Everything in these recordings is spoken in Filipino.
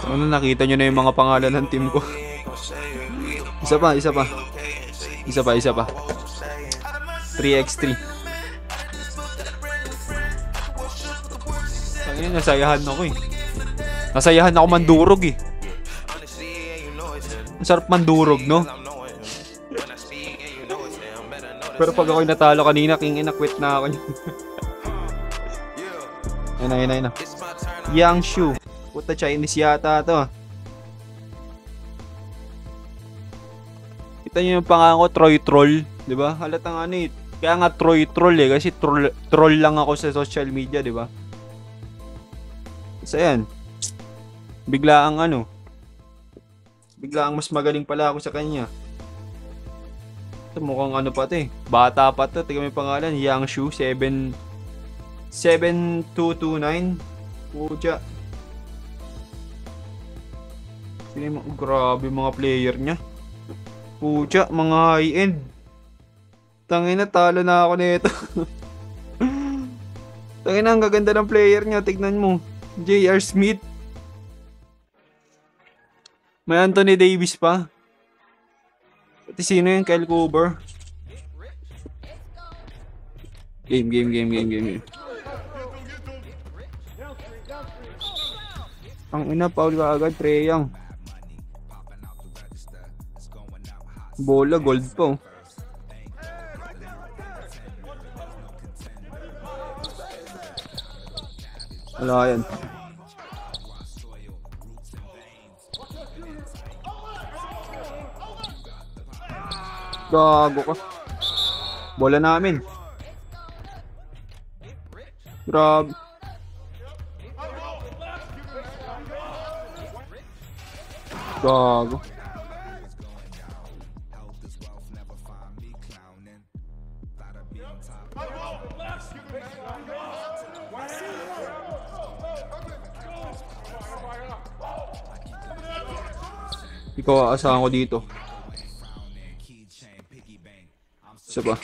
Ano, nakita nyo na yung mga pangalan ng team ko. Isa pa. 3x3. Ayun, nasayahan ako eh. Nasayahan ako mandurog eh. Ang sarap mandurog, no? Pero pag ako'y natalo kanina, king ina, quit na ako. Ayun na. Yangshu. Puta, Chinese yata to. Kita nyo yung pangalan ko, Troy Troll. Diba? Halatang ano eh. Kaya nga Troy Troll eh. Kasi troll lang ako sa social media, diba? Kasi yan. Biglaang mas magaling pala ako sa kanya. Ito mukhang ano pa ito eh. Bata pa ito. Tingnan mo yung pangalan. Yangshu 7229. Pucha. Grabe mga player niya. Pucha, mga high-end. Tangina, talo na ako nito. Tangina, ang gaganda ng player niya. Tignan mo. J.R. Smith. May Anthony Davis pa. Pati sino yung Kyle Cooper? Game. Ang ina, foul ka agad, Trae Young. Bola, gold po. Wala yan. Gago ka. Bola namin. Grabe. Gago. Ikaw aasahan ko dito. Isa ba?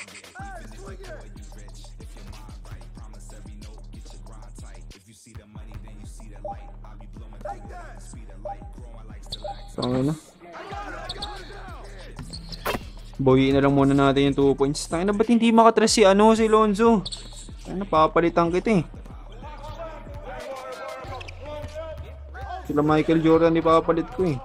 Tangina na. Boyin na lang muna natin yung 2 points. Tangina, ba't hindi makatres si Lonzo? Tangina, papalitan kita eh. Sila Michael Jordan di papalit ko eh.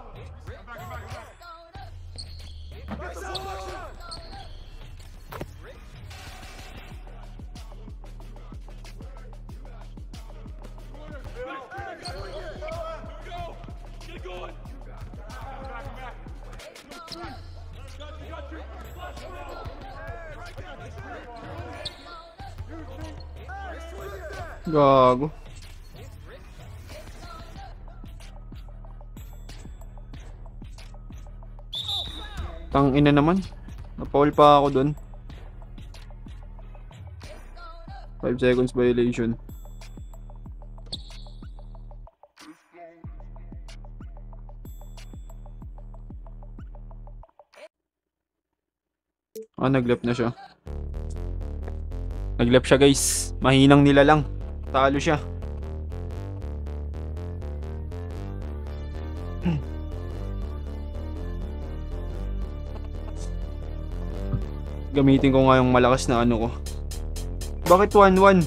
Gago. Tangina naman. Napaul pa ako dun. 5 seconds violation. Nag-lap na siya. Nag-lap siya, guys. Mahinang nila lang. Talo siya. Gamitin ko nga yung malakas na ano ko. Bakit 1-1?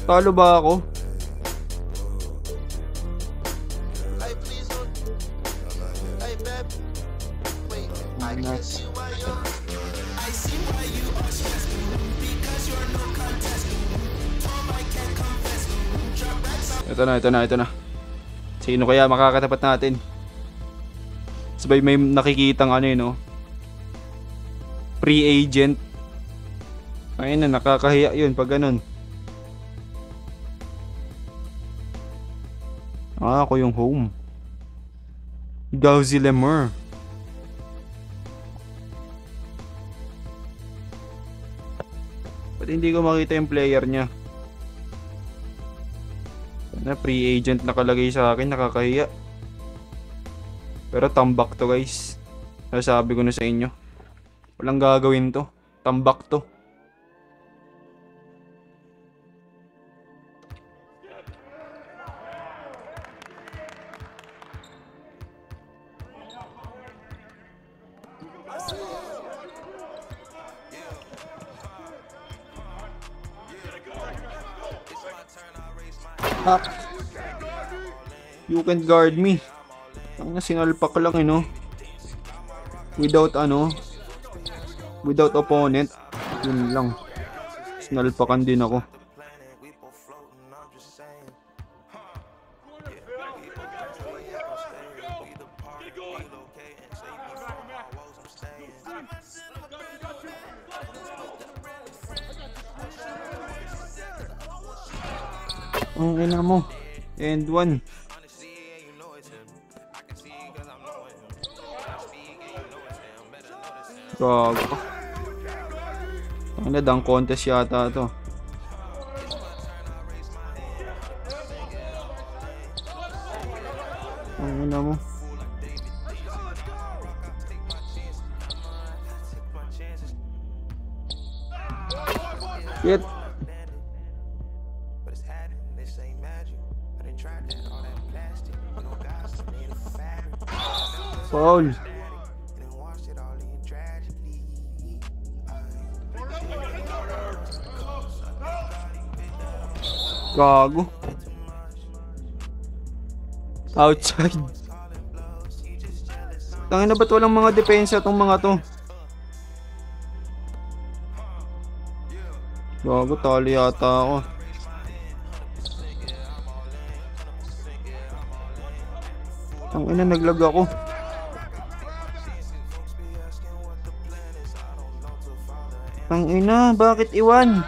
Talo ba ako? Ito na. Sino kaya makakatapat natin? Sabay may nakikitang ano yun, no? Free agent. Ayun na, nakakahiya yun pag ganun. Ako yung home. Gauzy Lemur. Ba't hindi ko makita yung player niya? Na free agent nakalagay sa akin, nakakahiya. Pero tambak to, guys. Sabi ko na sa inyo. Walang gagawin to. Tambak to. Ah. You can guard me. Ang sinalpak lang eh, no? Without without opponent. Yun lang. Sinalpakan din ako. Ang ina mo. And one. Gago. Ang nadang contest yata to. Ang ina mo. Shit. Foul. Gago. Outside. Tangin na ba't walang mga depensa tong mga to? Gago, tali yata ako. Tangin na, naglag ako. Tangin na, bakit iwan?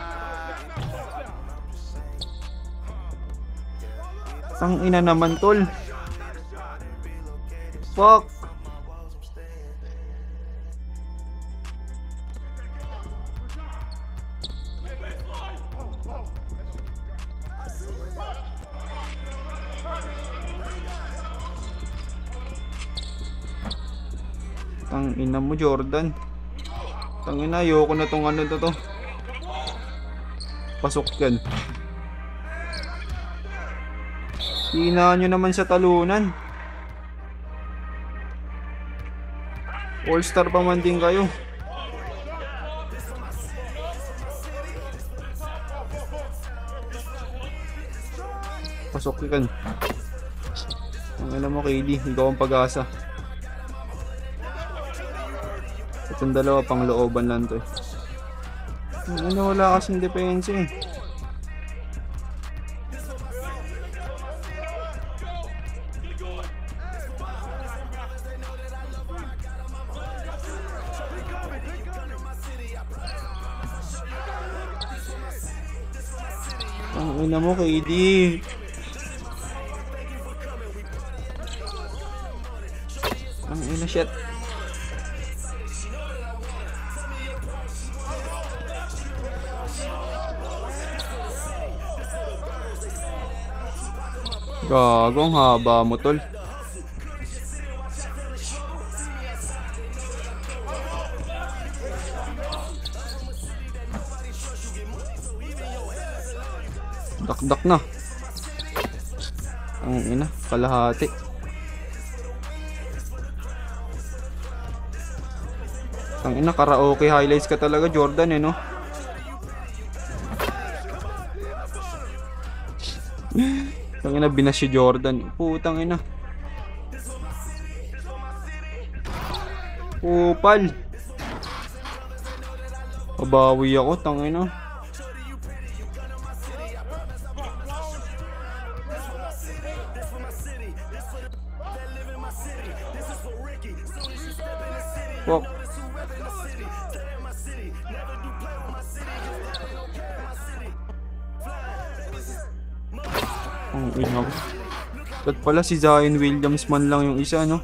Tangina naman tol. Fuck. Tangina mo, Jordan. Tangina, ayoko na tong ano to. Pasok yan. Hinaan nyo naman sa talunan. All-star pa man din kayo. Pasok yan. Ang alam mo, KD, ikaw ang pag-asa. Itong dalawa pang looban lang to. Ano, wala kasing depensa eh. Ang ina mo, KD. Ang ina, shit. Gago, ang haba mo tol. Dakdak na. Ang ina, kalahati. Ang ina, karaoke highlights ka talaga, Jordan eh, no? Ang ina, binas si Jordan. Putang ina. Upal. Pabawi ako, tangina. Fuck. Ang ina. Ba't pala si Zion Williams man lang yung isa, no?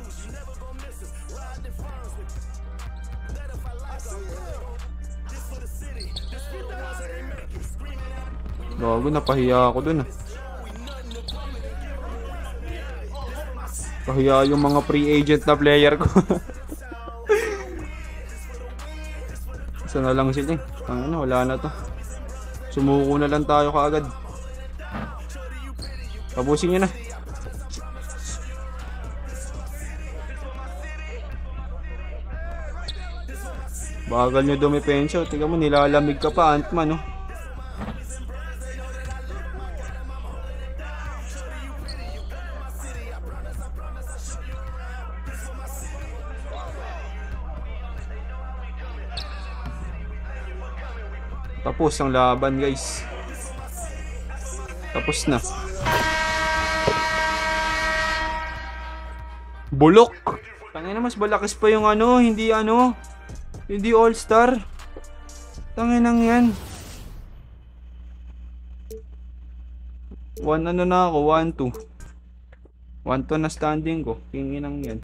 Gago, napahiya ako dun ah. Pahiya yung mga free agent na player ko. Isa na lang sila eh. Ano, wala na to. Sumuko na lang tayo kaagad. Tapusin nyo na. Bagal nyo dumipensyo. Tingnan mo, nilalamig ka pa, Ant-Man, oh. Tapos ang laban, guys. Tapos na. Bulok. Tangina, mas balakis pa yung ano, hindi all-star. Tanginang yan. 1 ano na ako, 1-2. 1-2 na standing ko. Kinginang yan.